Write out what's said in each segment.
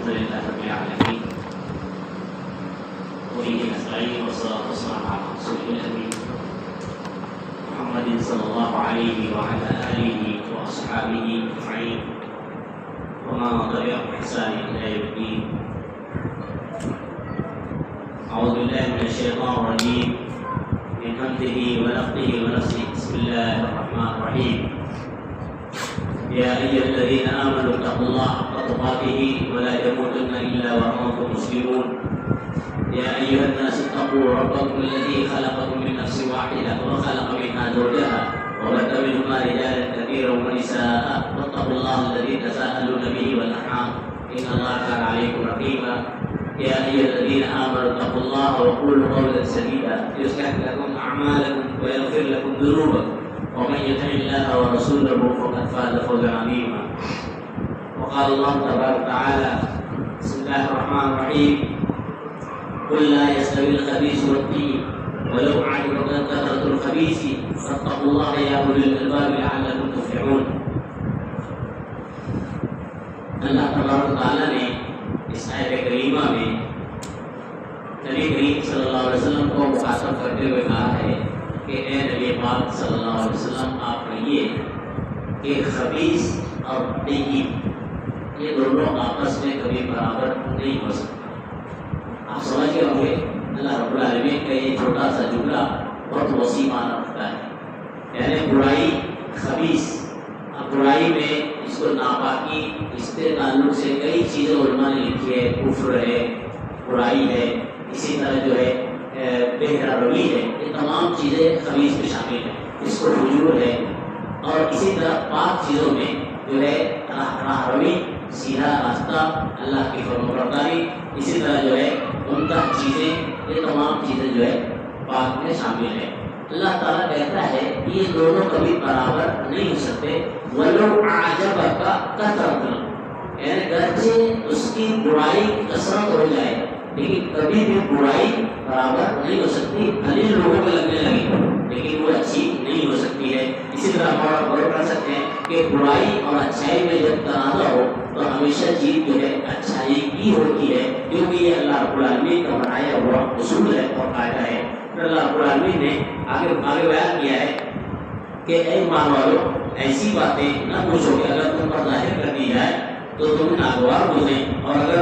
لله رب العالمين وبه نستعين والصلاة والسلام على رسوله الأمين محمد صلى الله عليه وعلى آله وأصحابه أجمعين ومن تبعهم بإحسان إلى يوم الدين. أعوذ بالله من الشيطان الرجيم من همزه ونفخه ونفسه. بسم الله الرحمن الرحيم. يا أيها الذين آمنوا اتقوا الله حق تقاته ولا تموتن إلا وأنتم مسلمون. يا أيها الناس اتقوا ربكم الذي خلقكم من نفس واحدة وخلق منها زوجها وبث منهما رجالا كثيرا ونساء واتقوا الله الذي تساءلون به والأرحام إن الله كان عليكم رقيبا. يا أيها الذين آمنوا اتقوا الله وقولوا قولا سديدا يصلح لكم أعمالكم ويغفر لكم ذنوبكم ومن يطع الله ورسوله فقد فاز فوزا عظيما. وقال الله تبارك وتعالى بسم الله الرحمن الرحيم قل لا يستوي الخبيث والطيب ولو أعجبك كثرة الخبيث فاتقوا الله يا أولي الألباب لعلكم تفلحون. اللہ تبارک تعالیٰ نے اس آیت کریمہ میں نبی کریم صلی اللہ علیہ وسلم کو مخاطب کرتے ہوئے کہا ہے کہ اے نبی پاک صلی اللہ علیہ وسلم آپ کہیے کہ خبیث اور طیب یہ دونوں آپس میں کبھی برابر نہیں ہو سکتا. آپ سمجھ گئے ہوں گے اللہ رب العالمین کا یہ چھوٹا سا جملہ بہت وسیع معنی رکھتا ہے. یعنی برائی خبیث، اب برائی میں اس کو ناپاکی اس کے تعلق سے کئی چیزیں علماء نے لکھی ہے. کفر ہے، برائی ہے، اسی طرح جو ہے بے روی ہے، یہ تمام چیزیں خبیث میں شامل ہیں. اس کو فجور ہے اور اسی طرح پاک چیزوں میں جو ہے راہ روی، سیدھا راستہ، اللہ کی فرمانبرداری، اسی طرح جو ہے عمدہ چیزیں، یہ تمام چیزیں جو ہے پاک میں شامل ہیں. اللہ تعالیٰ کہتا ہے یہ دونوں کبھی برابر نہیں ہو سکتے. وَلَوْ أَعْجَبَكَ كَثْرَةُ، یعنی گرچہ اس کی برائی کی کثرت ہو جائے لیکن کبھی بھی برائی برابر نہیں ہو سکتی. بھلے لوگوں کو لگنے لگی لیکن وہ اچھی نہیں ہو سکتی ہے. اسی طرح ہم غور کر سکتے ہیں کہ برائی اور اچھائی میں جب تنازع ہو تو ہمیشہ جیت جو ہے اچھائی کی ہوتی ہے، کیونکہ یہ اللہ رب العالمین کا بنایا ہوا اصول ہے اور قاعدہ ہے. اللہ رب العالمین نے آگے بیان کیا ہے کہ اے ایمان والو ایسی باتیں نہ پوچھو کہ اگر تم پر ظاہر کر دی جائے تو تم ناگوار گزریں، اور اگر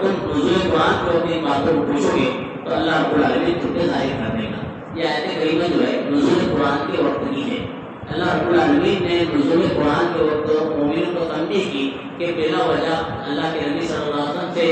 تم نزول قرآن کو اپنی باتوں کو پوچھو گے تو اللہ رب العالمین تم پہ ظاہر کر دے گا. یہ آیت کریمہ جو ہے نزول قرآن کے وقت کی ہے. اللہ رب العالمین نے نزول قرآن کے وقت مومنوں کو تنبیہ کی کہ بلا وجہ اللہ کے نبی صلی اللہ علیہ وسلم سے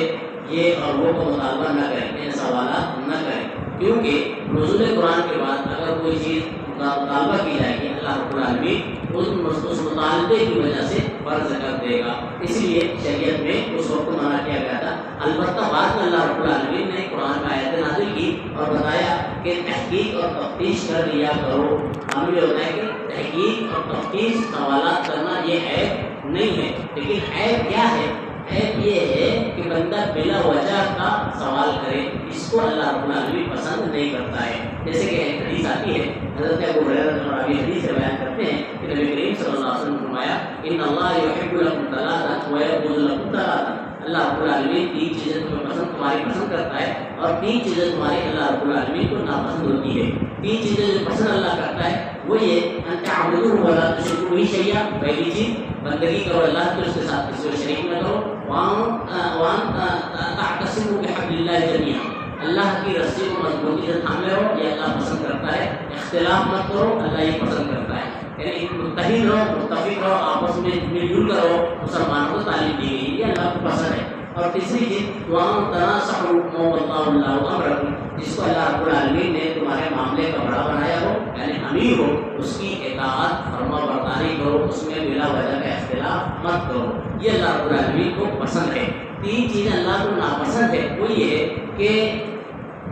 یہ اور وہ کو مطالبہ نہ کریں، یہ سوالات نہ کریں، کیونکہ نزول قرآن کے بعد اگر کوئی چیز مطالبہ کی جائے گی اللہ رب العالمین اس مطالبے کی وجہ سے فرض کر دے گا. اس لیے شریعت میں اس وقت منع کیا گیا تھا. البتہ بعد میں اللہ رب العالمین نے قرآن میں آیت نازل کی اور بتایا کہ تحقیق اور تفتیش کر لیا کرو. ہم یہ ہوتا ہے کہ تحقیق اور تفتیش سوالات کرنا یہ عیب نہیں ہے، لیکن عیب کیا ہے؟ عیب یہ ہے کہ بندہ بلا وجہ کا سوال کرے. اس کو اللہ رب العالمین پسند نہیں کرتا ہے. جیسے کہ ایک حدیث آتی ہے، حضرت ابو ہریرہ رضی اللہ عنہ حدیث سے بیان کرتے ہیں کہ نبی کریم صلی اللہ علیہ وسلم نے فرمایا ان اللہ یحب لکم ثلاثا ویبغض لکم ثلاثا. اللہ رب العالمین تین چیزیں تمہاری پسند کرتا ہے اور تین چیزیں تمہاری اللہ رب العالمین کو ناپسند ہوتی ہے. تین چیزیں جو پسند اللہ کرتا ہے وہ یہ ان تعبدوہ ولا تشرکوا بہ شیئا، پہلی چیز بندگی کرو اللہ کی، اس کے ساتھ کسی کو شریک نہ کرو. وان تعتصموا بحبل اللہ جميعا، اللہ کی رسی کو مضبوطی سے تھام لو، یہ اللہ پسند کرتا ہے. اختلاف مت کرو، اللہ یہ پسند کرتا ہے. یعنی متحد رہو، متفق رہو، آپس میں مل جل کر رہو. مسلمانوں کو تعلیم دی گئی یہ اللہ کو پسند ہے. اور تیسری چیز وان تناصحوا ما واللہ اللہ امرکم، جس کو اللہ رب العالمین نے تمہارے معاملے کا بڑا بنایا ہو، یعنی امیر ہو، اس کی اطاعت فرما برداری کرو، اس میں بلا وجہ کا اختلاف مت کرو. یہ اللہ رب العالمین کو پسند ہے. تین چیزیں اللہ کو ناپسند ہے وہ یہ ہے کہ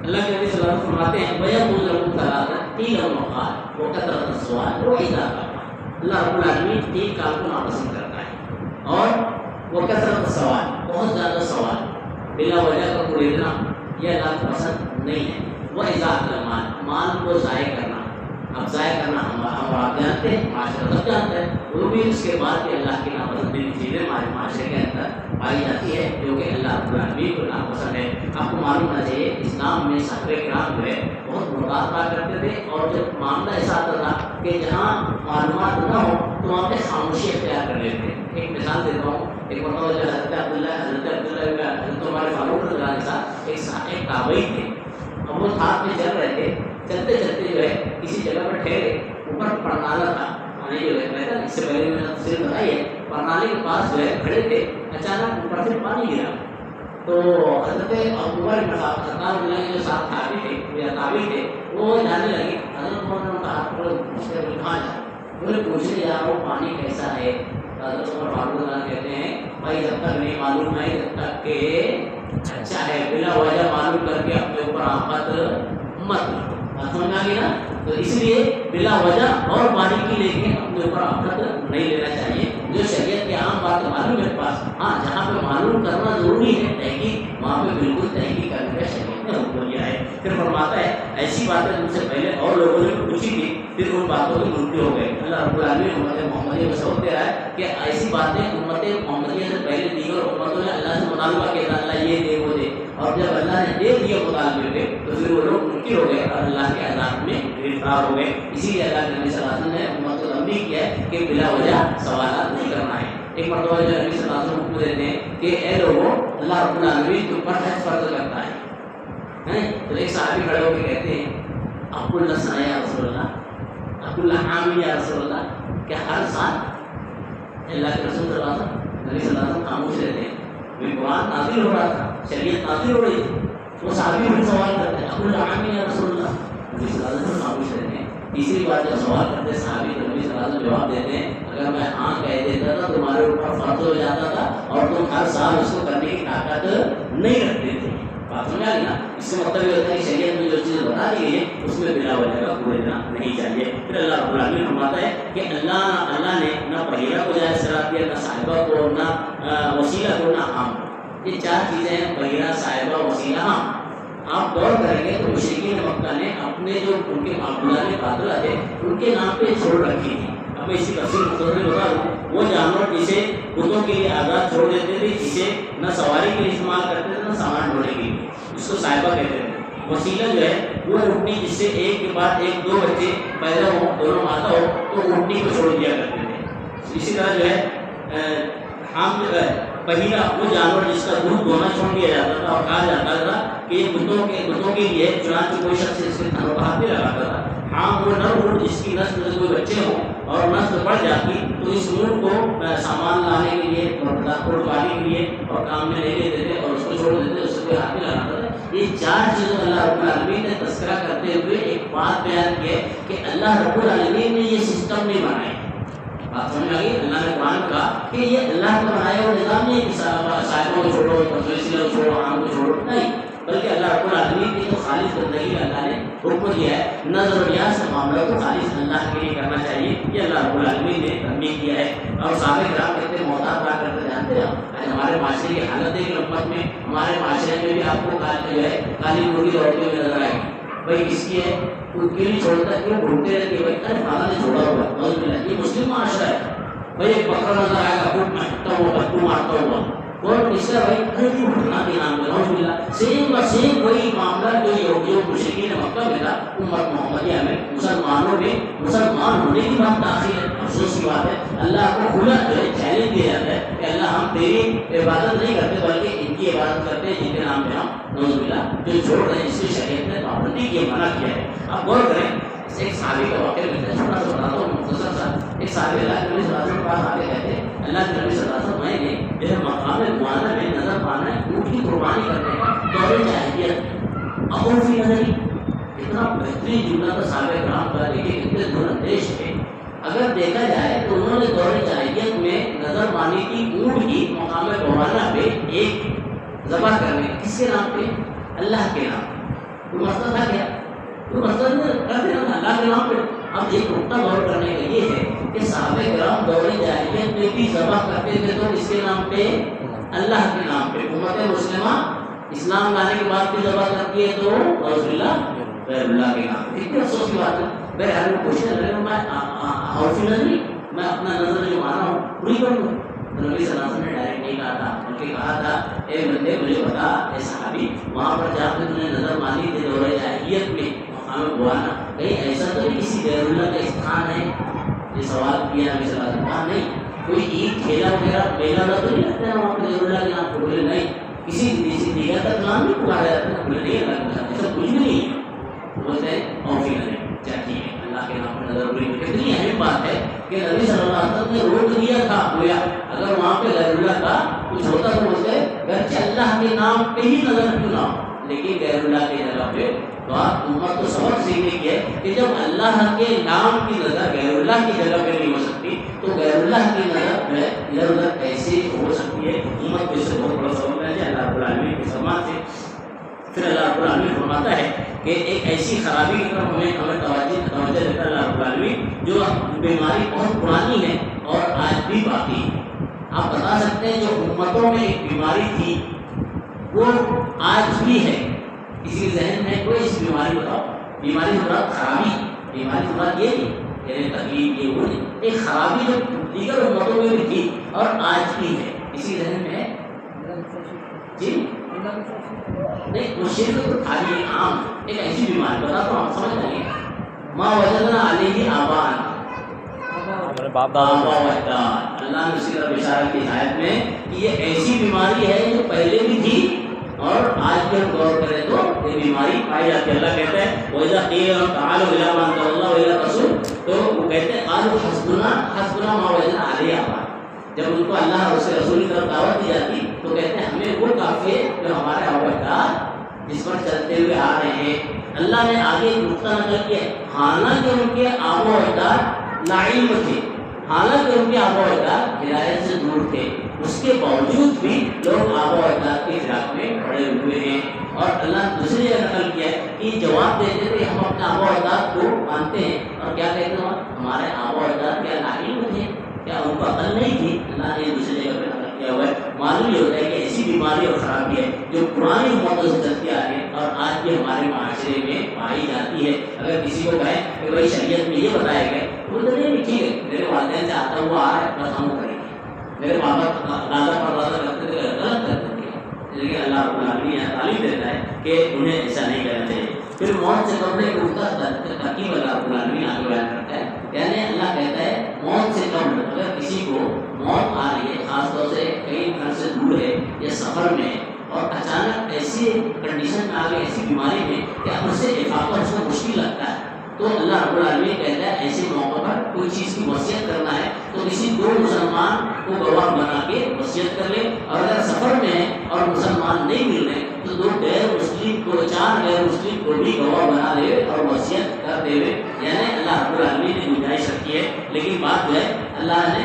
اللہ کے نبی صلی اللہ علیہ وسلم فرماتے ہیں وَيَبْغُضُ لَكُمْ ثَلَاثًا قِيلَ وَقَالَ وَكَثْرَةَ السُّؤَالِ وَإِذَا قَالَ. اللہ رب العالمین تین کام کو ناپسند کرتا ہے، اور وہ کثرت السوال، بہت زیادہ سوال، بلا وجہ کا کوریدنا، یہ اللہ کو پسند نہیں ہے. وَإِذَا أَكْلَ الْمَالَ، مال کو ضائع کرنا، افزائے کرنا ہم آپ جانتے ہیں، معاشرہ سب جانتا ہے، وہ بھی اس کے بعد بھی اللہ کی ناپسندیدہ چیزیں ہمارے معاشرے کے اندر پائی جاتی ہے جو کہ اللہ رب العالمین کو ناپسند ہے۔ آپ کو معلوم ہونا چاہیے اسلام میں صحابہ کرام جو ہے بہت محتاط رہا کرتے تھے، اور جب معاملہ ایسا آتا تھا کہ جہاں معلومات نہ ہو تو وہاں پہ خاموشی اختیار کر لیتے ہیں۔ ایک مثال دیتا ہوں، ایک مرتبہ جو حضرت حضرت ہمارے فاروق رضی اللہ عنہ صاحب ایک تابعی تھے، اب وہ ساتھ میں چل رہے تھے، چلتے چلتے جو ہے کسی جگہ پر ٹھہرے، اوپر پرنالا تھا، جو ہے اس سے پہلے میں نے تفصیل بتائی ہے، پرنالے کے پاس جو ہے کھڑے تھے، اچانک اوپر سے پانی گرا، تو حضرت عمر بن خطاب جو ساتھ تابعی تھے وہ جانے لگے، حضرت عمر نے کہا کہاں جا، انہوں نے پوچھنے جا وہ پانی کیسا ہے، حضرت عمر فاروق اللہ کہتے ہیں بھائی جب تک نہیں معلوم ہے جب تک کہ اچھا ہے بلا وجہ معلوم کر کے اپنے اوپر آفت مت لو، بات سمجھ آ گئی نا؟ تو اس لیے بلا وجہ اور پانی کی لے کے اپنے اوپر آفت نہیں لینا چاہیے، جو شریعت کے عام بات معلوم ہے پاس، ہاں جہاں پہ معلوم کرنا ضروری ہے تحقیق، وہاں پہ بالکل تحقیق کرنے کا شریعت نے حکم دیا ہے۔ پھر فرماتا ہے ایسی باتیں تم سے پہلے اور لوگوں نے پوچھی تھی، پھر ان باتوں کی منکر ہو گئے۔ اللہ رب العالمین امت محمدیہ کو سبق دے رہا ہے کہ ایسی باتیں امت محمدیہ سے پہلے دیگر امتوں نے اللہ سے مطالبہ کیا تھا، اللہ یہ دے وہ دے، اور جب اللہ نے دے دیا مطالبے پہ تو پھر وہ لوگ منکر ہو گئے اور اللہ کے عذاب میں گرفتار ہو گئے۔ اسی لیے اللہ کے نبی صلی اللہ علیہ وسلم نے امت کو تنبیہ کیا ہے کہ بلا وجہ سوالات نہیں کرنا ہے۔ ایک مرتبہ جو نبی صلی اللہ علیہ وسلم حکم دیتے ہیں کہ اے لوگوں اللہ رب العالمین کے اوپر حج فرض کرتا ہے، تو ایک صحابی کھڑے ہو کے کہتے ہیں اقول اللہ سنا یا رسول اللہ، اقول اللہ حامل یا رسول اللہ، کیا ہر سال اللہ کے رسول صلی اللہ علیہ وسلم نبی صلی اللہ علیہ وسلم خاموش رہتے ہیں؟ قرآن نازل ہو رہا تھا، شریعت نازل ہو رہی تھی، وہ صحابی بھی سوال کرتے ہیں اقول اللہ حامل یا رسول اللہ، نبی صلی اللہ علیہ وسلم خاموش رہتے ہیں۔ تیسری بات جب سوال کرتے صحابی تو نبی صلی اللہ علیہ وسلم جواب دیتے ہیں اگر میں ہاں کہہ دیتا تھا تمہارے اوپر فرض ہو جاتا تھا اور تم ہر سال اس کو کرنے کی طاقت نہیں رکھتے تھے۔ بات سمجھ آ گئی نا؟ اس سے مطلب یہ ہوتا ہے کہ شریعت میں جو چیز بتا دی گئی ہے اس میں بلا وجہ کا کوئی دینا نہیں چاہیے۔ پھر اللہ رب العالمین فرماتا ہے کہ اللہ نے نہ بحیرہ کو جائز قرار دیا، نہ صاحبہ کو، نہ وسیلہ کو، نہ عام کو۔ یہ چار چیزیں ہیں، بحیرہ، صاحبہ، وسیلہ، عام۔ آپ غور کریں گے تو مشرکین مکہ نے اپنے جو ان کے معبودان باطلہ تھے ان کے نام پہ چھوڑ رکھی تھی۔ اب میں اسی تفصیل مختصر بتا دوں، وہ جانور جسے بتوں کے لیے آزاد چھوڑ دیتے تھے، جسے نہ سواری کے لیے استعمال کرتے تھے نہ سامان ڈھونے کے لیے، اس کو صاحبہ کہتے تھے۔ وسیلہ جو ہے وہ اونٹنی، جس سے ایک کے بعد ایک دو بچے پیدا ہو، دونوں ماتا ہو تو اونٹنی کو چھوڑ دیا کرتے تھے۔ اسی طرح جو ہے ہم بحیرہ وہ جانور جس کا دودھ دھونا چھوڑ دیا جاتا تھا اور کہا جاتا تھا کہ یہ بتوں کے لیے، چنانچہ کوئی شخص اس کے تھنوں پر ہاتھ نہیں لگاتا تھا۔ ہاں وہ نر اونٹ جس کی نسل سے کوئی بچے ہوں اور نسل بڑھ جاتی تو اس اونٹ کو سامان لانے کے لیے، پھڑکانے کے لیے اور کام میں نہیں لیتے تھے اور اس کو چھوڑ دیتے، اس سے کوئی ہاتھ نہیں لگاتا تھا۔ یہ چار چیزوں اللہ رب العالمین نے تذکرہ کرتے ہوئے ایک بات بیان کی ہے کہ اللہ رب العالمین نے یہ سسٹم نہیں بنایا۔ بات سمجھ آ گئی؟ اللہ نے قرآن کہا کہ یہ اللہ کا بنایا ہوا نظام نہیں کہ صاحبوں کو چھوڑو، وسیلہ کو چھوڑو، عام کو چھوڑو، نہیں، بلکہ اللہ رب العالمین کی جو خالص بندگی اللہ نے حکم دیا ہے، نظر و نیاز سے معاملہ کو خالص اللہ کے لیے کرنا چاہیے، یہ اللہ رب العالمین نے تنبیہ کیا ہے۔ اور صحابہ کرام کتنے محتاط رہا کرتے جانتے ہیں آج ہمارے معاشرے کی حالت دیکھ امت میں، ہمارے معاشرے میں بھی آپ کو جو ہے کالی مرغی دوڑتے ہوئے نظر آئے گی، بھائی کس کی ہے، کوئی کیوں نہیں چھوڑتا، کیوں ڈھونڈتے رہتے ہیں، بھائی ارے فلاں نے چھوڑا ہوا ہے، یہ مسلم معاشرہ ہے، بھائی ایک بکرا نظر آئے گا، خوب مارتا ہوا، بدبو مارتا ہوا، اور اس طرح بھائی ارے کیوں بھٹنا کے نام میں نعوذ باللہ، سیم کا سیم وہی معاملہ جو مشرکین مکہ میں تھا امت محمدیہ میں، مسلمانوں میں مسلمان ہونے کی بات تاخیر ہے۔ افسوس کی بات ہے اللہ کو کھلا جو ہے چیلنج دیا جاتا ہے کہ اللہ ہم تیری عبادت نہیں کرتے بلکہ ان کی عبادت کرتے ہیں جن کے نام پہ ہم نعوذ باللہ جو چھوڑ رہے ہیں، جس کی شریعت نے پابندی کی، منع کیا ہے۔ آپ غور کریں، ایک صحابی کا واقعہ ملتا ہے، چھوٹا سا بتاتا ہوں مختصر سا۔ ایک صحابی اللہ کے نبی صلی اللہ علیہ وسلم کے پاس آ کے کہتے ہیں اللہ کے نبی صلی اللہ علیہ وسلم میں نے جو ہے مقام معاذہ میں نظر پانا ہے اونٹ کی قربانی کرنے کا دور جاہلیت اور فی نظری، اتنا بہترین جملہ تھا صحابہ کرام کا، لیکن اتنے دور اندیش تھے۔ اگر دیکھا جائے تو انہوں نے دور جاہلیت میں نظر مانی کی اونٹ کی مقام معاذہ پہ ایک ذبح کرنے، کس کے نام پہ؟ اللہ کے نام۔ کوئی مسئلہ تھا کیا؟ کوئی مسئلہ کر دینا تھا اللہ کے نام پہ۔ اب ایک نقطہ غور کرنے کا یہ ہے کہ صحابہ کرام دور جاہلیت میں بھی ذبح کرتے تھے تو اس کے نام پہ، اللہ کے نام پہ۔ امت مسلمہ اسلام لانے کے بعد بھی ذبح کرتی ہے تو غیر اللہ کے نام پہ۔ اتنی افسوس کی بات ہے بہرحال وہ کوشش کر رہے ہیں میں ہاؤس نہیں، میں اپنا نظر جو مارا ہوں پوری کروں گا. تو نبی صلی اللہ علیہ وسلم نے ڈائریکٹ نہیں کہا تھا، بلکہ کہا تھا اے بندے مجھے بتا اے صحابی وہاں پر جا کے تم نے نظر ماری تھی دورہ جاہلیت میں مقام بوانا، کہیں ایسا تو نہیں کسی غیر اللہ کا استھان ہے؟ یہ سوال کیا نبی صلی اللہ علیہ وسلم. کہا نہیں، کوئی عید کھیلا وغیرہ میلہ والا تو نہیں لگتا ہے وہاں پہ غیر اللہ کے نام کو؟ بولے نہیں، کسی دیگر کا نام نہیں پکارا جاتا ہے. بولے نہیں اللہ ایسا کچھ بھی نہیں ہے. بولتے ہیں اوفی کریں کیا ٹھیک ہے اللہ کے نام پر نظر بری. کتنی اہم بات ہے کہ نبی صلی اللہ علیہ وسلم نے روک دیا تھا. گویا اگر وہاں پہ غیر اللہ کا کچھ ہوتا تو بولتے گرچہ اللہ کے نام پہ ہی نظر کیوں نہ ہو، لیکن غیر اللہ کی جگہ پہ تو آپ امت کو سبق سیکھنے کی ہے کہ جب اللہ کے نام کی نظر غیر اللہ کی جگہ پہ نہیں ہو سکتی تو غیر اللہ کی نظر پہ ادھر ادھر کیسے ہو سکتی ہے. امت کو اس سے بہت بڑا سبق ہے اللہ رب العالمین کے سماعت سے. پھر اللہ رب العالمین فرماتا ہے کہ ایک ایسی خرابی کی طرف ہمیں توجہ دیتا ہے اللہ رب العالمین جو بیماری بہت پرانی ہے اور آج بھی باقی ہے. آپ بتا سکتے ہیں جو امتوں میں ایک بیماری تھی وہ آج بھی ہے. کسی ذہن میں کوئی اس بیماری بتاؤ. بیماری سے مراد خرابی، بیماری سے مراد یہ نہیں یعنی تکلیف یہ وہ نہیں، ایک خرابی جو دیگر امتوں میں بھی تھی اور آج بھی ہے. کسی ذہن میں ہے؟ جی نہیں، وہ شرک تو خالی عام ایک ایسی بیماری بتا تو آپ سمجھ لیں. ماں وجدنا علیہ آبان باپ دادا. اللہ نے اسی طرح بشارت کی آیت میں کہ یہ ایسی بیماری ہے جو پہلے بھی تھی اور آج بھی ہم غور کریں تو یہ بیماری پائی جاتی ہے. اللہ کہتا ہے وَإِذَا قِيلَ لَهُمْ تَعَالَوْا إِلَىٰ مَا أَنزَلَ اللَّهُ وَإِلَى الرَّسُولِ، تو وہ کہتے ہیں قَالُوا حَسْبُنَا مَا وَجَدْنَا عَلَيْهِ آبَانَا. جب ان کو اللہ اور اس کے رسول کی طرف دعوت دی جاتی تو کہتے ہیں ہمیں وہ کافی ہے جو ہمارے آبا اجداد جس پر چلتے ہوئے آ رہے ہیں. اللہ نے آگے ایک نقطہ نقل کیا، حالانکہ ان کے آبا اجداد لاعلم تھے، حالانکہ ان کے آبا اجداد ہدایت سے دور تھے، اس کے باوجود بھی لوگ آبا اجداد کے فراق میں پڑے ہوئے ہیں. اور اللہ نے دوسری جگہ نقل کیا ہے کہ جواب دیتے تھے ہم اپنے آبا اجداد کو مانتے ہیں اور کیا کہتے ہیں ہمارے آبا اجداد کیا لاعلم تھے، کیا ان کو عقل نہیں تھی. اللہ نے دوسری جگہ پہ نقل کیا ہوا ہے. معلوم یہ ہوتا ہے کہ ایسی بیماری اور خرابی ہے جو پرانی امتوں سے چلتی آ رہی ہے اور آج بھی ہمارے معاشرے میں پائی جاتی ہے. اگر کسی کو کہیں کہ بھائی شریعت میں یہ بتایا گیا تو بولتے نہیں ٹھیک ہے میرے والدین سے آتا ہوا آ رہا ہے بس ہم کریں گے. میرے بابا دادا پردادا کرتے تھے غلط کرتے تھے، لیکن اللہ رب العالمین یہاں تعلیم دیتا ہے کہ انہیں ایسا نہیں کرنا چاہیے. پھر موت سے قبل ایک اٹھتا ترکیب اللہ رب العالمین آگے بیان کرتا ہے. یعنی اللہ کہتا ہے موت سے قبل اگر کسی کو موت آ رہی ہے، خاص طور سے کئی گھر سے دور ہے یا سفر میں اور اچانک ایسی کنڈیشن میں آ گئی، ایسی بیماری میں کہ اب اس سے افاقہ اس کو مشکل لگتا ہے، تو اللہ رب العالمین کہتا ہے ایسے موقع پر کوئی چیز کی وصیت کرنا ہے تو کسی دو مسلمان کو گواہ بنا کے وصیت کر لے. اور اگر سفر میں ہے اور مسلمان نہیں مل رہے تو دو غیر مسلم کو، چار غیر مسلم کو بھی گواہ بنا لے اور وصیت کر دے. یعنی اللہ رب العالمین نے گنجائش رکھی ہے. لیکن بات جو ہے اللہ نے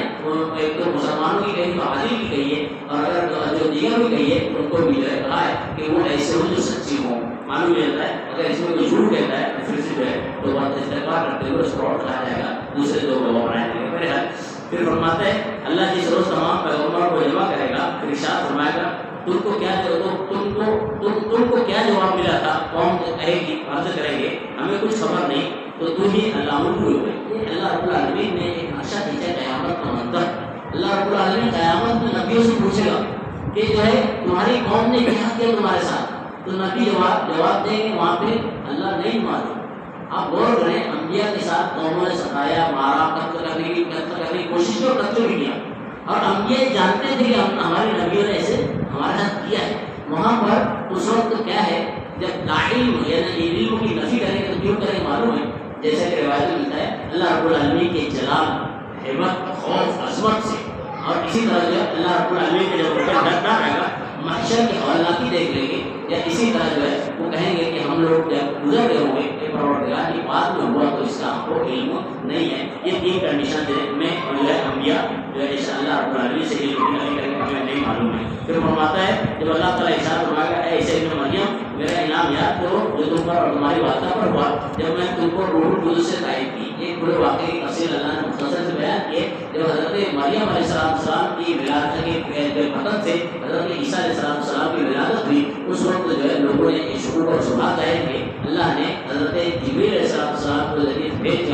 ایک تو مسلمانوں کی کہی تو عادل کی کہی ہے اور اگر جو دیگر بھی کہی ہے ان کو بھی جو ہے کہا ہے کہ وہ ایسے ہو جو سچی ہوں. معلوم یہ ہوتا ہے اگر اس میں کوئی جھوٹ کہتا ہے تو پھر سے جو ہے تو بات استغفار کرتے ہوئے اس کو اور کہا جائے گا، دوسرے دو گواہ بنائے جائیں گے. پھر فرماتا ہے اللہ جس روز تمام پیغمبروں کو جمع کرے گا پھر ارشاد فرمائے گا تم کو کیا جواب ملا تھا. قوم کہے گی، عرض کریں گے ہمیں کچھ خبر نہیں تو تم ہی علام الغیوب ہے. یہ اللہ رب العالمین نے ایک نقشہ کھینچا قیامت کا منظر. اللہ رب العالمین قیامت میں نبیوں سے پوچھے گا کہ جو ہے تمہاری قوم نے کیا کیا تمہارے ساتھ، تو نبی جواب دیں گے وہاں پہ اللہ نہیں معلوم. آپ غور کریں انبیاء کے ساتھ قوموں نے ستایا، مارا، قتل کرنے کی کوشش کی اور قتل بھی کیا اور انبیاء جانتے تھے کہ ہمارے نبیوں نے ایسے ہمارے ساتھ کیا ہے. وہاں پر اس وقت کیا ہے جب لاعلم یعنی علم کی نفی کریں گے تو کیوں کریں معلوم ہے. جیسا کہ روایت میں ملتا ہے اللہ رب العالمین کے جلال، ہیبت، خوف، عظمت سے اور اسی طرح جو اللہ رب العالمین کے جب ڈر نہ رہے گا محشر کے حوالات دیکھ لیں گے یا اسی طرح جو ہے وہ کہیں گے کہ ہم لوگ جب گزر گئے ہوں گے کہ پروردگار کی بات میں ہوا تو اس کا ہم کو علم نہیں ہے. یہ تین کنڈیشن میں جو ہے انبیاء جو ہے اللہ رب العالمین سے علم نہیں کریں گے، ہمیں نہیں معلوم ہے. پھر فرماتا ہے جب اللہ تعالیٰ ارشاد فرمائے گا اے عیسی ابن مریم میرا انعام یاد کرو جو تم پر اور تمہاری والدہ پر ہوا جب میں تم کو روح القدس سے تائید کی. ایک بڑے واقعے کی تفصیل اللہ نے مختصر سے بیان کی. جب حضرت مریم علیہ السلام کی ولادت کے فتح سے حضرت عیسیٰ علیہ السلام کی ولادت ہوئی اس وقت جو ہے لوگوں نے شکوک اور شبہات ظاہر کیے. اللہ نے حضرت جبریل علیہ السلام کو ذریعے بھیج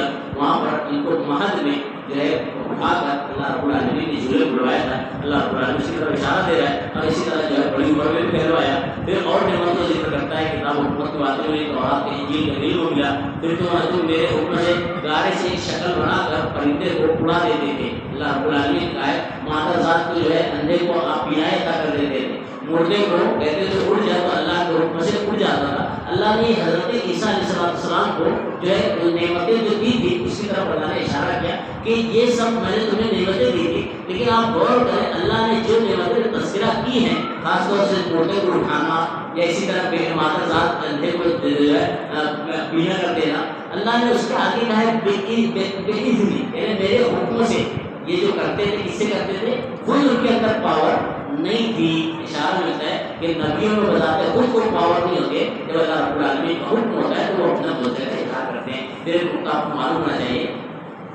وہ مہد میں جو ہے اٹھا کر اللہ رب العالمین نے جھولے بلوایا تھا. اللہ رب العالمین اسی طرح اشارہ دے رہا ہے اور اسی طرح جو ہے بڑی عمر میں بھی پہلوایا. پھر اور نعمتوں ذکر کرتا ہے کتاب حکمت کی باتیں ہوئی تورات کے انجیل کے علم ملا. پھر تم میرے حکم سے گارے سے ایک شکل بنا کر پرندے کو اڑا دیتے تھے. اللہ رب العالمین کا ہے مادر ذات کو جو ہے اندھے کو آپ بینائی عطا کر دیتے تھے. مردے کو کہتے تھے اڑ جائے تو اللہ کے حکم سے اڑ جاتا تھا. اللہ نے حضرت عیسیٰ علیہ السلام کو جو ہے نعمتیں جو دی تھی اس کی طرف اللہ نے اشارہ کیا کہ یہ سب میں نے تمہیں نعمتیں دی تھی. لیکن آپ غور کریں اللہ نے جو نعمتیں تذکرہ کی ہیں خاص طور سے مردے کو اٹھانا یا اسی طرح مادر ذات اندھے کو جو ہے بینا کر دینا, اللہ نے اس کے آگے کہا ہے بے اذنی, یعنی میرے حکم سے یہ جو کرتے تھے کس سے کرتے تھے, خود ان کے اندر پاور نہیں تھی. اشارہ ملتا ہے کہ نبیوں میں بتاتے خود کوئی پاور نہیں ہوتے, جب اللہ رب العالمین کا حکم ہوتا ہے تو وہ اپنا بولتے ہیں اظہار کرتے ہیں. پھر آپ کو معلوم ہونا چاہیے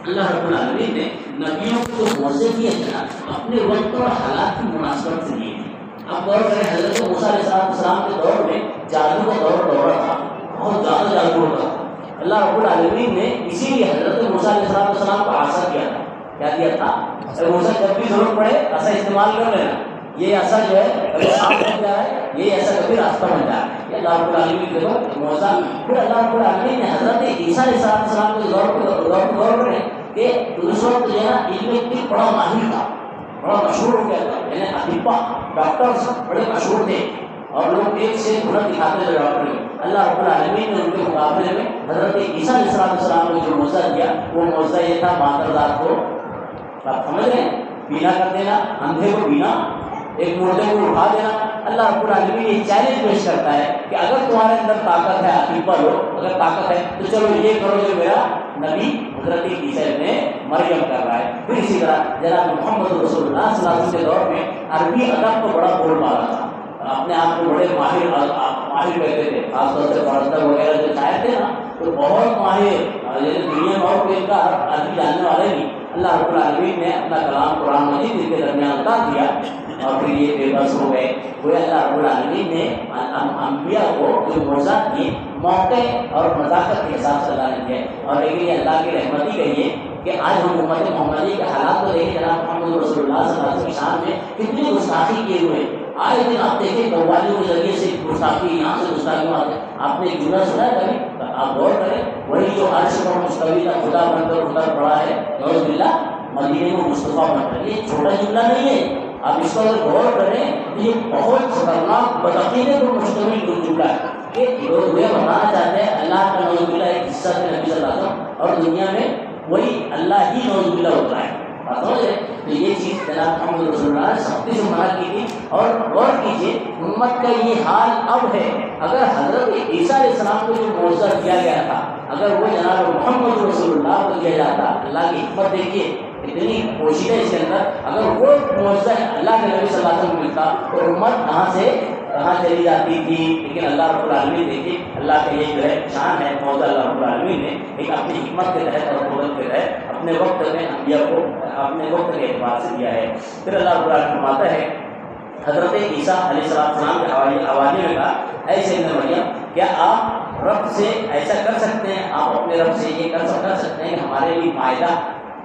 اللہ رب العالمین نے نبیوں کو موضوع دیا تھا اپنے وقت اور حالات کی مناسبت سے دیے تھے. اب غور کریں حضرت موسیٰ علیہ السلام کے دور میں جادو کا دور تھا, بہت زیادہ جادو ہوتا تھا. اللہ رب العالمین نے اسی لیے حضرت موسیٰ علیہ السلام کو عصا کیا تھا. کیا دیا تھا؟ موسیٰ جب بھی ضرورت پڑے عصا استعمال کر لینا. یہ عصا جو ہے کبھی سانپ بن جا ہے, یہ ایسا کبھی راستہ بن جا ہے. یہ اللہ رب العالمین کے دور موسیٰ. پھر اللہ رب العالمین نے حضرت عیسیٰ علیہ السلام کے دور کریں کہ اس وقت جو ہے نا علم کی بڑا ماہر تھا, بڑا مشہور ہو گیا تھا. یعنی اطباء ڈاکٹرس بڑے مشہور تھے اور لوگ ایک سے ہنر دکھاتے تھے ڈاکٹر. اللہ رب العالمین نے ان کے مقابلے میں حضرت عیسیٰ علیہ السلام کو جو معجزہ دیا وہ معجزہ یہ تھا مادر ذات کو, آپ سمجھ رہے ہیں, بینا کر دینا, اندھے کو بینا, ایک مردے کو اٹھا دینا. اللہ رب العالمین یہ چیلنج پیش کرتا ہے کہ اگر تمہارے اندر طاقت ہے, اطباء لوگ اگر طاقت ہے تو چلو یہ کرو جو میرا نبی حضرت عیسیٰ ابن مریم کر رہا ہے. پھر اسی طرح جناب محمد رسول اللہ صلی اللہ علیہ وسلم کے دور میں عربی ادب کو بڑا بول مارا تھا, اپنے آپ کو بڑے ماہر کہتے تھے. خاص طور سے فرزدہ وغیرہ جو شاعر تھے نا تو بہت ماہر, دنیا میں اور کوئی ان کا عربی جاننے والے نہیں. اللہ رب العالمین نے اپنا کلام قرآن مجید ان کے درمیان اتار دیا اور پھر یہ بے بس ہو گئے. وہ اللہ رب العالمین نے انبیاء کو جو معجزات دیے موقع اور نزاکت کے حساب سے اللہ نے دیا. اور لیکن یہ اللہ کی رحمت ہی کہیے کہ آج ہم امت محمدی کے حالات کو دیکھیں. جناب محمد رسول اللہ صلی اللہ علیہ وسلم کی شان میں کتنی گستاخی کیے ہوئے. آئے دن آپ دیکھیں قوالیوں کے ذریعے سے گستاخی, یہاں سے گستاخی وہاں سے. آپ نے جملہ سنا ہے کبھی؟ آپ غور کریں, وہی جو عرش پر مستوی کا خدا بن کر اتر پڑا ہے نعوذ باللہ مدینے میں مصطفیٰ بن کر, یہ چھوٹا جملہ نہیں ہے. آپ اس کو اگر غور کریں تو یہ بہت خطرناک بدعقیدے پر مشتمل جملہ ہے کہ لوگ یہ بتانا چاہتے ہیں اللہ کا نعوذ باللہ ایک حصہ سے نبی صلی اللہ علیہ وسلم اور دنیا میں وہی اللہ ہی نعوذ باللہ ہوتا ہے. بات سمجھ رہے ہیں؟ تو یہ چیز جناب محمد رسول اللہ نے سختی سے منع کی تھی. اور غور کیجیے امت کا یہ حال اب ہے. اگر حضرت عیسیٰ علیہ السلام کو جو معجزہ دیا گیا تھا اگر وہ جناب محمد رسول اللہ کو دیا جاتا, اللہ کی حکمت دیکھیے اتنی پوشیدہ اس کے اندر, اگر وہ معجزہ اللہ کے نبی صلی اللہ علیہ وسلم کو ملتا تو امت کہاں سے کہاں چلی جاتی تھی. لیکن اللہ رب العالمین دیکھیے اللہ کا یہ جو ہے شان ہے معجزہ اللہ رب العالمین نے ایک اپنی حکمت کے تحت اور قدرت کے تحت اپنے وقت میں انبیاء کو اپنے وقت کے اعتبار سے دیا ہے. پھر اللہ رب العالمین فرماتا ہے حضرت عیسیٰ علیہ السلام کے حوالے میں کہا اے سیدنا مریم کیا آپ رب سے ایسا کر سکتے ہیں, آپ اپنے رب سے یہ کر سکتے ہیں کہ ہمارے لیے مائدہ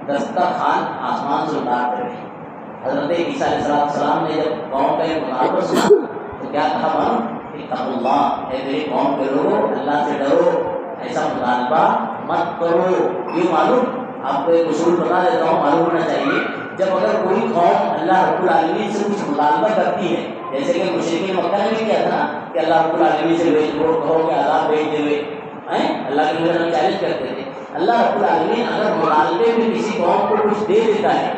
دسترخوان آسمان سے اتار کرے. حضرت عیسیٰ علیہ السلام نے جب قوم کا یہ مطالبہ سنا تو کیا کہا معلوم, اتقوا اللہ, اے میری قوم کے لوگوں اللہ سے ڈرو, ایسا مطالبہ مت کرو. کیوں معلوم, آپ کو ایک اصول بتا دیتا ہوں, معلوم ہونا چاہیے. جب اگر کوئی قوم اللہ رب العالمین سے کچھ مطالبہ کرتی ہے, جیسے کہ مشرکین مکہ نے بھی کیا تھا نا کہ اللہ رب العالمین سے کہو کہ عذاب بھیج دے ہوئے, اللہ کے نبی چیلنج کرتے تھے. اللہ رب العالمین اگر مطالبے میں کسی قوم کو کچھ دے دیتا ہے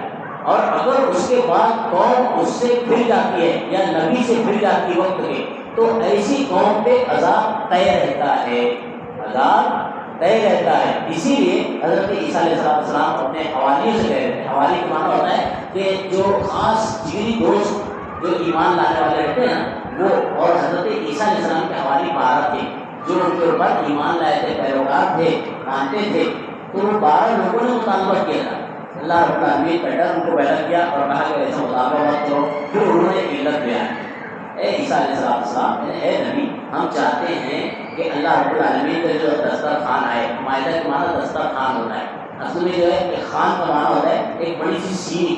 اور اگر اس کے بعد قوم اس سے پھر جاتی ہے یا نبی سے پھر جاتی ہے وقت کے, تو ایسی قوم پہ عذاب طے رہتا ہے, عذاب طے رہتا ہے. اسی لیے حضرت عیسیٰ علیہ السلام اپنے حوالیوں سے کہہ رہے ہیں. حوالی کا معنی ہوتا ہے کہ جو خاص جگری دوست جو ایمان لانے والے رہتے ہیں نا وہ, اور حضرت عیسیٰ علیہ السلام کے حوالی 12 تھے جو ان کے اوپر ایمان لائے تھے, پیروکار تھے, مانتے تھے. تو وہ 12 لوگوں نے مطالبہ کیا تھا. اللہ رب العالمین کا ڈر ان کو پیدا کیا اور کہا کہ ایسا مطالبہ مت کرو. پھر انہوں نے علت بیان کی, اے عیسیٰ علیہ السلام, اے نبی ہم چاہتے ہیں کہ اللہ رب العالمین کا جو دسترخوان آئے, مائدہ کے معنی دسترخوان ہوتا ہے, اصل میں جو ہے کہ خان کا معنی ہوتا ہے ایک بڑی سی سینی،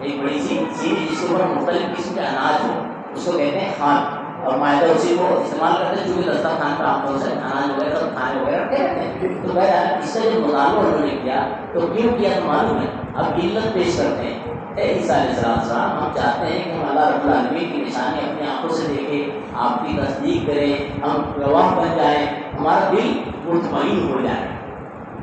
ایک بڑی سی سینی جس کے اوپر مختلف قسم کے اناج ہو، اس کو کہتے ہیں خان. اور مائدہ اسی کو استعمال کرتے ہیں چونکہ دسترخوان پر عام طور سے اناج وغیرہ سب کھانے وغیرہ رکھتے رہتے ہیں. تو بہرحال اس کا جو مطالبہ انہوں نے کیا تو کیوں کیا تو معلوم ہے. اب علت پیش کرتے ہیں، اے عیسیٰ علیہ السلام ہم چاہتے ہیں کہ ہم اللہ رب العالمین کی نشانی اپنی آنکھوں سے دیکھیں، آپ کی تصدیق کریں، ہم گواہ بن جائیں، ہمارا دل مطمئن ہو جائے.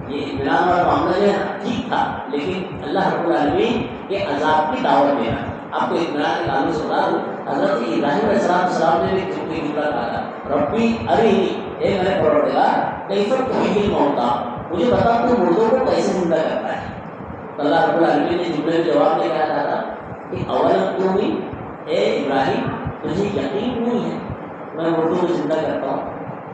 یہ اطمینان والا معاملہ جو ہے ٹھیک تھا، لیکن اللہ رب العالمین کے عذاب کی دعوت دینا. آپ کو اطمینان کے تعلق سے بتا دوں، حضرت ابراہیم علیہ السلام نے بھی کوئی جملہ کہا تھا، ربی ارنی، اے میرے پروردگار کیف تحیی الموتیٰ، مجھے بتا تو مردوں کو کیسے زندہ کرتا ہے. تو اللہ رب العالمین نے جملے میں جواب میں کہا تھا کہ اولم تؤمن، اے ابراہیم تجھے یقین نہیں ہے میں مردوں کو زندہ کرتا ہوں.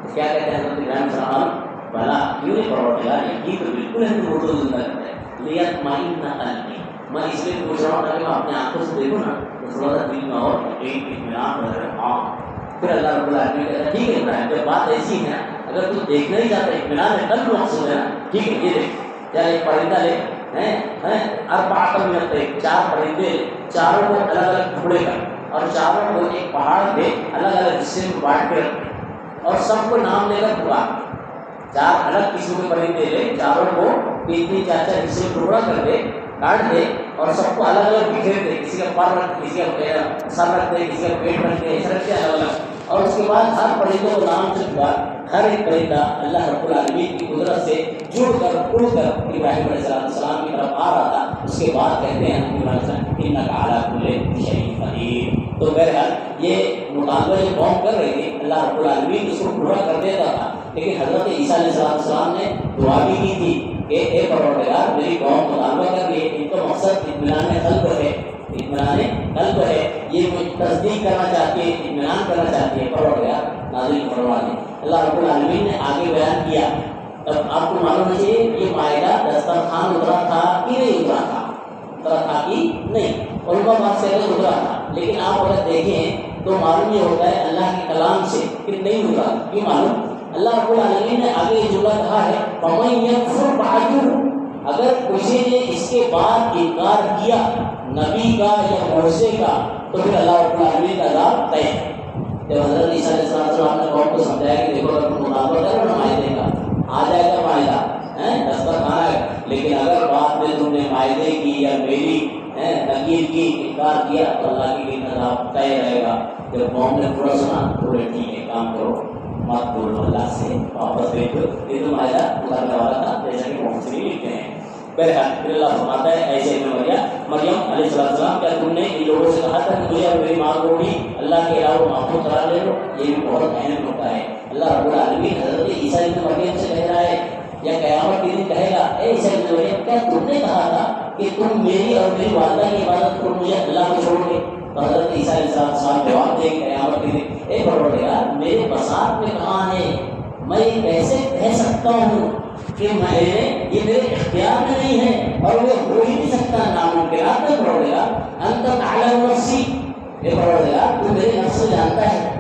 تو کیا کہتے ہیں حضرت ابراہیم علیہ السلام، بھلا کیوں نہیں پروردگار، یقین تو بالکل ہے کہ مردوں کو زندہ کرتا ہے، لیطمئن قلبی، میں اس لیے پوچھ رہا ہوں تاکہ میں اپنے آنکھوں سے دیکھوں نا تو تھوڑا سا دل میں اور اطمینان ہو رہا. ہاں پھر اللہ رب العالمین کہتا ہے ٹھیک ہے ابراہیم، جب بات ایسی ہے اگر تو دیکھنا ہی چاہتا ہے، اطمینان ہے قلب مقصود ہے نا، ٹھیک ہے یہ دیکھ، یا ایک پرندہ لے اربعۃ من الطیر، 4 پرندے، چاروں کو الگ الگ ٹکڑے کر اور چاروں کو ایک پہاڑ پہ الگ الگ حصے میں بانٹ کے رکھ اور سب کو نام لے کر پکار. 4 الگ قسم کے پرندے لے، چاروں کو 3-3 4 حصے میں ٹکڑا کر دے، کاٹ دے اور سب کو الگ الگ بکھیر دے، کسی کا پر رکھ، کسی کا سر رکھ دے، کسی کا پیٹ رکھ دے، ایسا رکھ دے الگ الگ. اور اس کے بعد ہر پرندے کو نام سے پکار. ہر ایک پرندہ اللہ رب العالمین کی قدرت سے جڑ کر اڑ کر ابراہیم علیہ السلام کی طرف آ رہا تھا. اس کے بعد کہتے ہیں انک علی کل شیء قدیر. تو بہرحال یہ مطالبہ جو قوم کر رہی تھی اللہ رب العالمین اس کو پورا کر دیتا تھا، لیکن حضرت عیسیٰ علیہ السلام نے دعا بھی کی تھی کہ اے پروردگار میری قوم مطالبہ کر رہی ہے، ان کا مقصد اطمینان قلب ہے، اطمینان قلب ہے، یہ تصدیق کرنا چاہتی ہے، اطمینان کرنا چاہتی ہے، پروردگار نازل فرما دے. اللہ رب العالمین نے آگے بیان کیا. اب آپ کو معلوم ہے یہ مائدہ دسترخوان اترا تھا کہ نہیں اترا تھا، اترا تھا کہ نہیں، اور ان کا بات سے اترا تھا. لیکن آپ اگر دیکھیں تو معلوم یہ ہوتا ہے اللہ کے کلام سے کہ نہیں اترا. یہ معلوم اللہ رب العالمین نے آگے یہ جملہ کہا ہے فَمَن يَكْفُرْ بَعْدُ، اگر کسی نے اس کے بعد انکار کیا نبی کا یا معجزے کا تو پھر اللہ رب العالمین کا عذاب طے ہے. جب حضرت عیسیٰ علیہ السلام نے قوم کو سمجھایا کہ دیکھو اگر تم مطالبہ کرو نا معاہدے کا آ جائے گا معاہدہ، دسترخوان آئے گا، لیکن اگر بعد میں تم نے معاہدے کی یا میری تقریر کی انکار کیا تو اللہ کے لیے عذاب طے رہے گا. جب قوم نے پورا سنا تو ٹھیک ہے کام کرو، مت بولو، اللہ سے واپس بھیجو. یہ تو معاہدہ مطالبہ والا تھا جیسا کہ محسن لکھتے ہیں. بہرحال پھر اللہ فرماتا ہے ایسے میں مریم علیہ السلام، کیا تم نے ان لوگوں سے کہا تھا کہ مجھے اور میری ماں کو بھی اللہ کے علاوہ معبود قرار دے لو؟ یہ بھی بہت اہم ہوتا ہے. اللہ رب العالمین حضرت عیسیٰ ابن مریم سے کہہ رہا ہے یا قیامت کے دن کہے گا اے عیسیٰ ابن مریم کیا تم نے کہا تھا کہ تم میری اور میری والدہ کی عبادت کرو، مجھے اللہ کو چھوڑ گے؟ تو حضرت عیسیٰ علیہ السلام جواب دے قیامت کے دن اے پروردگار میرے بساط میں کہاں ہے، میں کیسے کہہ سکتا ہوں کہ یہ میرے اختیار میں نہیں ہے اور وہ ہو ہی نہیں سکتا، ناممکن ہے. پروردگار انت تعلم نفسی، اے پروردگار تو میرے نفس کو جانتا ہے،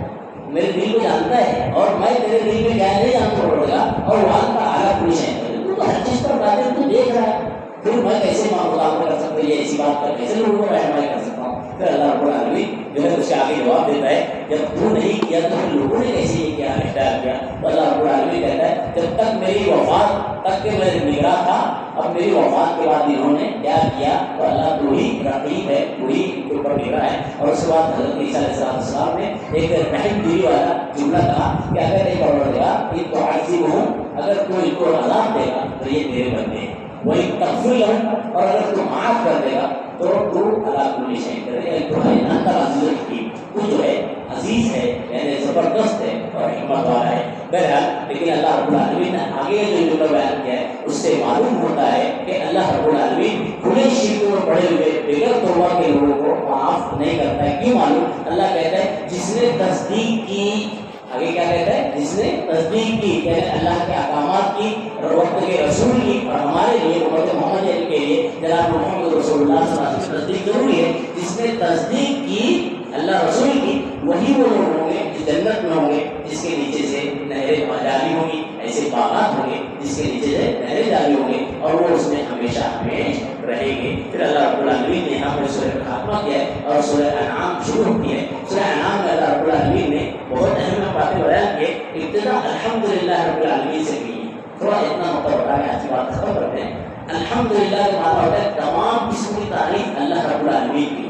میرے دل کو جانتا ہے اور میں تیرے دل میں کیا نہیں جانتا پروردگار. اور وہاں کا اعلیٰ کچھ ہے، تو ہر چیز پر باتیں تو دیکھ رہا ہے، پھر میں کیسے مطالبہ کر سکتا ہوں، یہ ایسی بات کر کیسے لوگوں کو رہنمائی کر سکتا ہوں؟ پھر اللہ رب العالمین جو ہے اس کے آگے جواب دیتا ہے جب تو نہیں کیا تو پھر لوگوں نے کیسے یہ کیا اختیار کیا؟ تو اللہ رب العالمین کہتا ہے جب تک میری وفات تک کہ میں نگراں تھا، اب میری وفات کے بعد انہوں نے کیا کیا؟ تو اللہ تو ہی رقیب ہے، تو ہی ان کے اوپر نگراں ہے. اور اس کے بعد حضرت عیسیٰ علیہ السلام نے ایک رحم دلی والا جملہ کہا کہ اگر ایک پروردگار یہ تو عاجزی ہوں، اگر تو ان کو عذاب دے گا تو یہ میرے بندے ہیں، وہی تغفر لهم، اور اگر تو معاف کر دے گا تو اللہ کل شیء قدیر، تو ہے انت العزیز الحکیم، تو جو ہے عزیز ہے یعنی زبردست ہے اور حکمت والا ہے. بہرحال لیکن اللہ رب العالمین نے آگے جو جملہ بیان کیا ہے اس سے معلوم ہوتا ہے کہ اللہ رب العالمین کھلے شرک میں پڑے ہوئے بغیر توبہ کے لوگوں کو معاف نہیں کرتا ہے. کیوں معلوم؟ اللہ کہتا ہے جس نے تصدیق کی، آگے کیا کہتا ہے؟ جس نے تصدیق کی یعنی اللہ کے احکامات کی، وقت کے رسول کی، اور ہمارے لیے امت محمد کے لیے جناب محمد رسول اللہ صلی اللہ علیہ وسلم تصدیق ضروری ہے. جس نے تصدیق کی اللہ رسول کی وہی وہ لوگ ہوں گے جو جنت میں ہوں گے جس کے نیچے سے نہریں جاری ہوں گی، ایسے باغات ہوں گے جس کے نیچے سے نہریں جاری ہوں گے. اور وہ اس میں ہمیشہ ہمیں رہے گی۔ پھر اللہ رب العالمین نے یہاں پر سورہ کا خاتمہ کیا ہے اور سورہ انعام شروع ہوتی ہے۔ سورہ انعام میں اللہ رب العالمین نے بہت اہم باتیں بیان کی، ابتدا الحمدللہ رب العالمین سے کی۔ تھوڑا اتنا نقطہ بتا کے آج کی بات ختم کرتے ہیں۔ الحمدللہ کا معنی ہوتا ہے تمام قسم کی تعریف اللہ رب العالمین کی،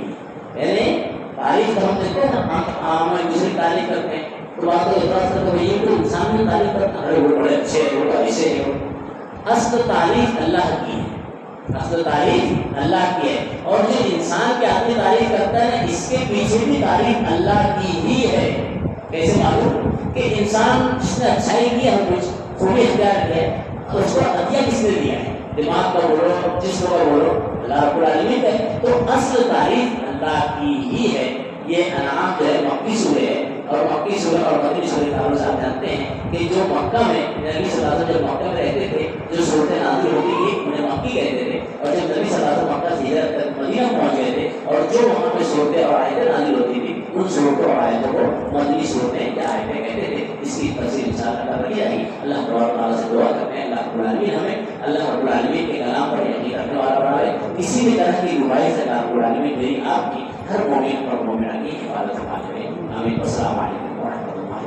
یعنی تعریف ہم دیکھتے ہیں نا، ہم دوسری تعریف کرتے ہیں تو بات کو اعتراض کرتے ہیں یہ کوئی انسان کی تعریف کرتا ہے، وہ بڑے اچھے ہیں، وہ ایسے ہیں۔ اصل تعریف اللہ کی ہے، اصل تعریف اللہ کی ہے، اور جو انسان کی اپنی تعریف کرتا ہے اس کے پیچھے بھی تعریف اللہ کی ہی ہے۔ کیسے معلوم کہ انسان جس نے اچھائی کی ہے، کچھ خوبی اختیار کی ہے، اس کو عطیہ کس نے دیا ہے؟ دماغ کا بولو، جسم کا بولو، اللہ رب العالمین ہے۔ تو اصل تعریف اللہ کی ہی ہے۔ یہ انعام جو ہے مکی سورہ ہے، اور مکی سورہ اور مدنی سورہ کا تعلق آپ جانتے ہیں کہ جو مکہ میں نبی صلی اللہ علیہ وسلم جب مکہ میں رہتے تھے، جو صورتیں نازل ہوتی تھی انہیں مکی کہتے تھے، اور جب نبی صلی اللہ علیہ وسلم مکہ سے ہجرت مدینہ پہنچ گئے تھے اور جو وہاں پہ صورتیں اور آیتیں نازل ہوتی تھی ان صورتوں اور آیتوں کو مدنی صورتیں یا آیتیں کہتے تھے۔ اس کی تفصیل انشاءاللہ کل کی جائے گی۔ اللہ تبارک و تعالیٰ سے دعا کرتے ہیں اللہ رب العالمین ہمیں اللہ رب العالمین کے کلام پر یقین رکھنے والا بنائے، کسی بھی طرح کی گمراہی سے اللہ رب العالمین میری آپ کی ہر مومن اور مومنہ کی حفاظت فرمائے۔ آمین۔ السلام علیکم۔